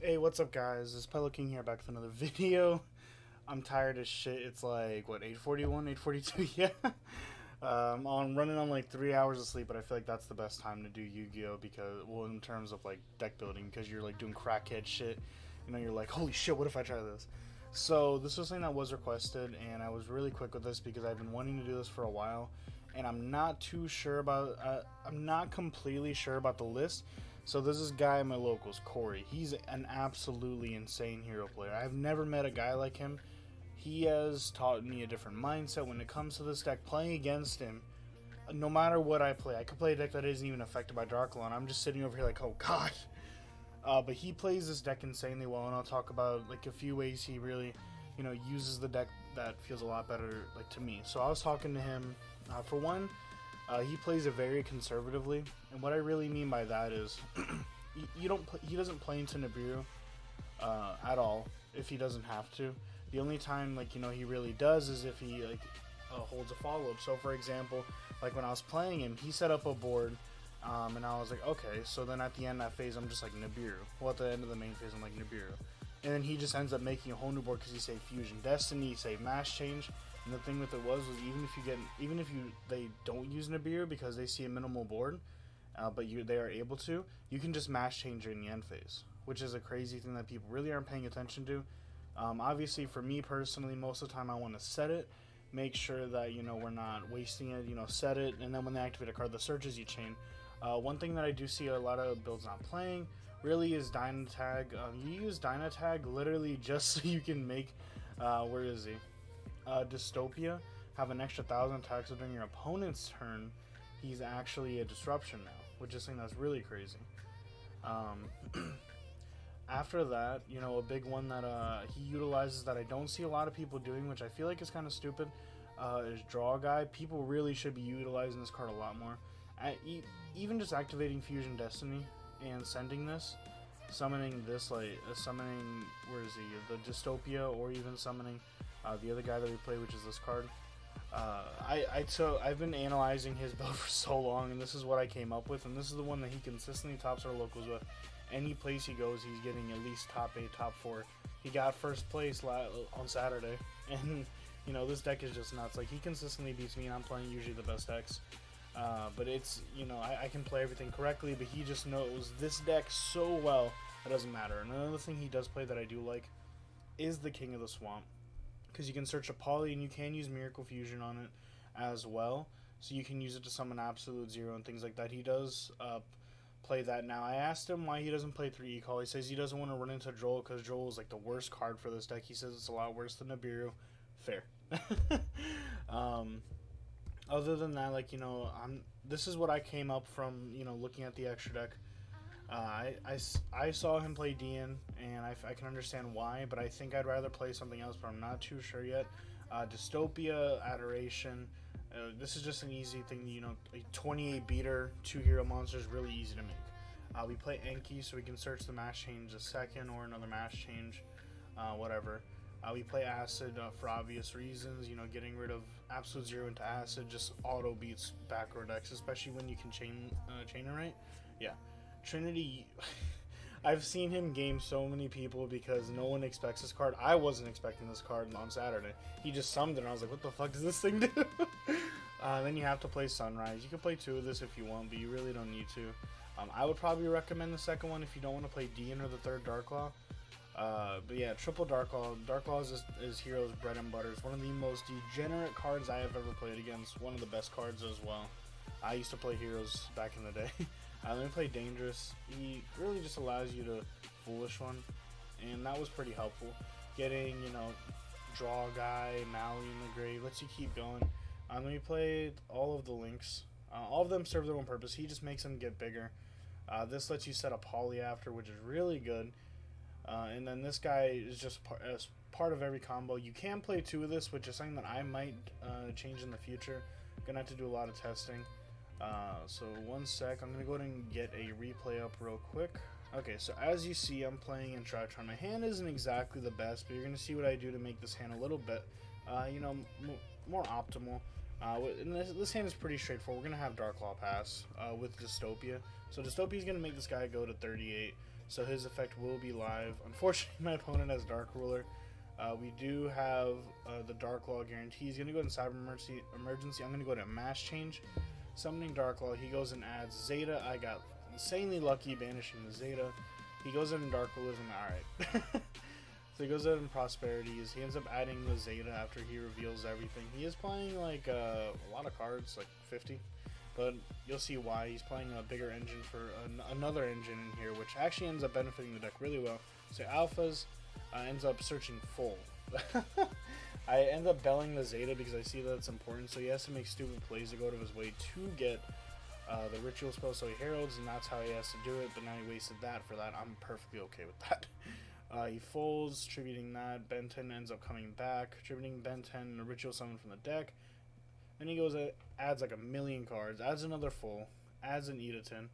Hey, what's up, guys? It's Pillow King here, back with another video. I'm tired as shit. It's like what, 8:41, 8:42? Yeah. I'm running on like 3 hours of sleep, but I feel like that's the best time to do Yu-Gi-Oh because, well, in terms of like deck building, because you're like doing crackhead shit. You're like, holy shit, what if I try this? So this was something that was requested, and I was really quick with this because I've been wanting to do this for a while, and I'm not too sure about. I'm not completely sure about the list. So this is guy in my locals, Corey. He's an absolutely insane hero player. I've never met a guy like him. He has taught me a different mindset when it comes to this deck. Playing against him, no matter what I play, I could play a deck that isn't even affected by Dark Law, and I'm just sitting over here like, oh god. But he plays this deck insanely well, and I'll talk about like a few ways he really, uses the deck that feels a lot better, like to me. So I was talking to him. For one, he plays it very conservatively, and what I really mean by that is, he doesn't play into Nibiru at all if he doesn't have to. The only time he really does is if he holds a follow up. So for example, like when I was playing him, he set up a board. And I was like, okay, so then at the end of that phase, I'm just like Nibiru. Well, at the end of the main phase, I'm like Nibiru. And then he just ends up making a whole new board because he saved Fusion Destiny, he saved Mass Change. And the thing with it was even if they don't use Nibiru because they see a minimal board, but they are able to, you can just Mass Change during the end phase, which is a crazy thing that people really aren't paying attention to. Obviously, for me personally, most of the time I want to set it, make sure that we're not wasting it. Set it, and then when they activate a card that searches, you chain. One thing that I do see a lot of builds not playing really is Dynatag. You use Dynatag literally just so you can make, where is he? Dystopia. Have an extra 1,000 attacks, so during your opponent's turn, he's actually a disruption now, which is something that's really crazy. After that, a big one that he utilizes that I don't see a lot of people doing, which I feel like is kind of stupid, is Draw Guy. People really should be utilizing this card a lot more. Even just activating Fusion Destiny and sending this, summoning this, summoning, where is he, the Dystopia, or even summoning the other guy that we play, which is this card. I've been analyzing his build for so long, and this is what I came up with, and this is the one that he consistently tops our locals with. Any place he goes, he's getting at least top 8, top 4. He got first place on Saturday, and this deck is just nuts. Like, he consistently beats me, and I'm playing usually the best decks. But it's, I can play everything correctly, but he just knows this deck so well, it doesn't matter. And another thing he does play that I do like is the King of the Swamp, because you can search a poly, and you can use Miracle Fusion on it as well, so you can use it to summon Absolute Zero and things like that. He does play that now. I asked him why he doesn't play 3 E-Call. He says he doesn't want to run into Joel because Joel is like the worst card for this deck. He says it's a lot worse than Nibiru. Fair. Other than that, this is what I came up from, looking at the extra deck. I saw him play Dian, and I can understand why, but I think I'd rather play something else, but I'm not too sure yet. Dystopia, Adoration. This is just an easy thing, a 28 beater, 2 hero monsters, really easy to make. We play Enki, so we can search the Mass Change a second or another Mass Change, whatever. We play Acid for obvious reasons, getting rid of Absolute Zero into Acid just auto beats backward decks, especially when you can chain it right. Yeah. Trinity, I've seen him game so many people because no one expects this card. I wasn't expecting this card on Saturday. He just summed it, and I was like, what the fuck does this thing do? Then you have to play Sunrise. You can play 2 of this if you want, but you really don't need to. I would probably recommend the second one if you don't want to play Dean or the third Dark Law. But yeah, triple Dark Law. Dark Law is Hero's bread and butter. It's one of the most degenerate cards I have ever played against. One of the best cards as well. I used to play Heroes back in the day. Let me play Dangerous. He really just allows you to Foolish one, and that was pretty helpful. Getting, Draw Guy, Mally in the grave, lets you keep going. Let me play all of the links. All of them serve their own purpose. He just makes them get bigger. This lets you set a poly after, which is really good. And then this guy is just as part of every combo. You can play 2 of this, which is something that I might change in the future. Gonna have to do a lot of testing. So one sec, I'm gonna go ahead and get a replay up real quick. Okay, so as you see, I'm playing in Tritron. My hand isn't exactly the best, but you're gonna see what I do to make this hand a little bit, more optimal. And this hand is pretty straightforward. We're gonna have Dark Law pass with Dystopia. So Dystopia is gonna make this guy go to 38. so his effect will be live. Unfortunately, my opponent has Dark Ruler. We do have the Dark Law guarantee. He's going to go in Cyber Emergency. I'm going to go to Mass Change. Summoning Dark Law. He goes and adds Zeta. I got insanely lucky banishing the Zeta. He goes in Dark Rulers. I'm alright. So he goes out in Prosperities. He ends up adding the Zeta after he reveals everything. He is playing like a lot of cards, like 50. But you'll see why. He's playing a bigger engine for another engine in here, which actually ends up benefiting the deck really well. So Alphas ends up searching full. I end up belling the Zeta because I see that it's important, so he has to make stupid plays to go to his way to get the Ritual spell, so he heralds, and that's how he has to do it, but now he wasted that for that. I'm perfectly okay with that. He folds, tributing that. Ben 10 ends up coming back, tributing Ben 10, a Ritual summon from the deck. Then he goes, adds like a million cards, adds another full, adds an Edaton.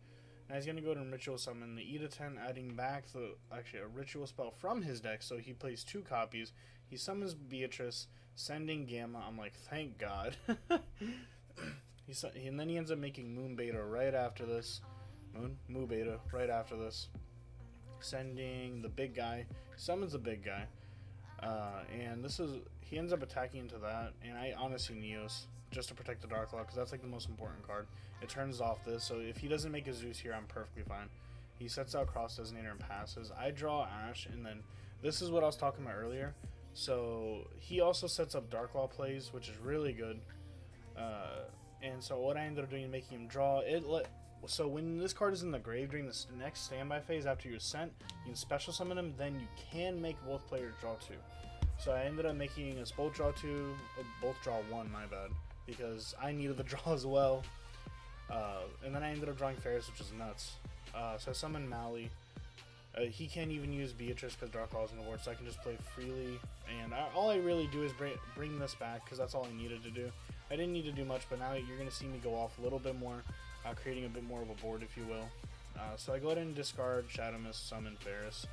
Now he's going to go to Ritual Summon the Edaton, adding back actually a Ritual spell from his deck, so he plays 2 copies. He summons Beatrice, sending Gamma. I'm like, thank God. And then he ends up making Moon Beta right after this. Moo Beta right after this. Sending the big guy, summons the big guy. And he ends up attacking into that, and I honestly Neos just to protect the Dark Law, because that's like the most important card. It turns off this, so if he doesn't make a Zeus here, I'm perfectly fine. He sets out Cross Designator and passes. I draw Ash, and then this is what I was talking about earlier. So he also sets up Dark Law plays, which is really good. And so what I ended up doing is making him draw. So when this card is in the grave during the next standby phase after you're sent, you can special summon him, then you can make both players draw 2. So I ended up making us both draw 2, both draw 1, my bad, because I needed the draw as well. And then I ended up drawing Ferris, which is nuts. So I summoned Mally. He can't even use Beatrice because Dark Law is in the board, so I can just play freely. And all I really do is bring this back because that's all I needed to do. I didn't need to do much, but now you're going to see me go off a little bit more, creating a bit more of a board, if you will. So I go ahead and discard Shadow Mist, summon Ferris.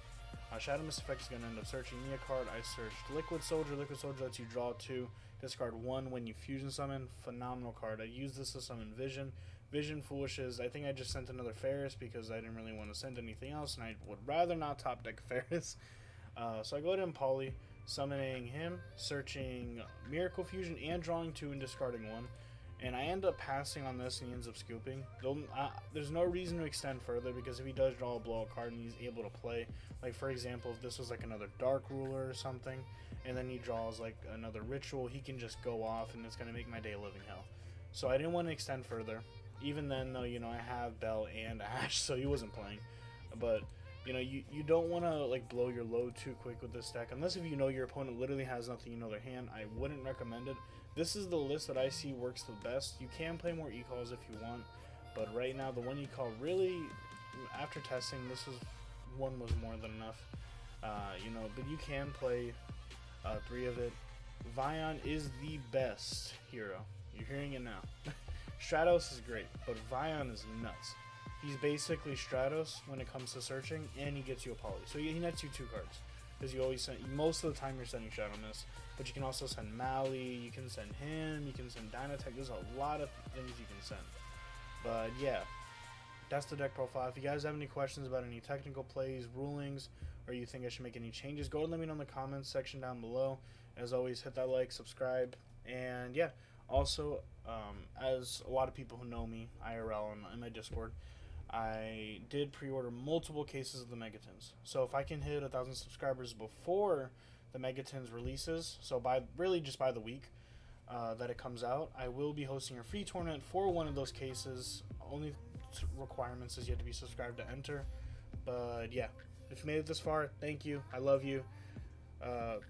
Shadow Mist effect is going to end up searching me a card. I searched Liquid Soldier. Liquid Soldier lets you draw 2, discard 1 when you fusion summon. Phenomenal card. I use this to summon Vision. Vision Foolishes. I think I just sent another Ferris because I didn't really want to send anything else, and I would rather not top deck Ferris. So I go ahead and Poly, summoning him, searching Miracle Fusion, and drawing 2 and discarding 1. And I end up passing on this, and he ends up scooping. There's no reason to extend further, because if he does draw a blowout card and he's able to play, like for example, if this was like another Dark Ruler or something, and then he draws like another Ritual, he can just go off, and it's going to make my day a living hell. So I didn't want to extend further. Even then, though, I have Bell and Ash, so he wasn't playing. But, you don't want to, like, blow your load too quick with this deck. Unless if you know your opponent literally has nothing in their hand, I wouldn't recommend it. This is the list that I see works the best. You can play more E-calls if you want. But right now, the one E-call really, after testing, one was more than enough. But you can play 3 of it. Vion is the best hero. You're hearing it now. Stratos is great, but Vion is nuts. He's basically Stratos when it comes to searching, and he gets you a Poly. So he nets you 2 cards, because you always most of the time you're sending Shadow Mist, but you can also send Mally, you can send him, you can send Dynatech. There's a lot of things you can send. But yeah, that's the deck profile. If you guys have any questions about any technical plays, rulings, or you think I should make any changes, go and let me know in the comments section down below. As always, hit that like, subscribe, and yeah. Also, as a lot of people who know me, IRL, in my Discord, I did pre-order multiple cases of the Megatons. So if I can hit 1,000 subscribers before the Megatons releases, so just by the week that it comes out, I will be hosting a free tournament for one of those cases. Only requirements is you have to be subscribed to enter. But yeah, if you made it this far, thank you. I love you.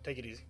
Take it easy.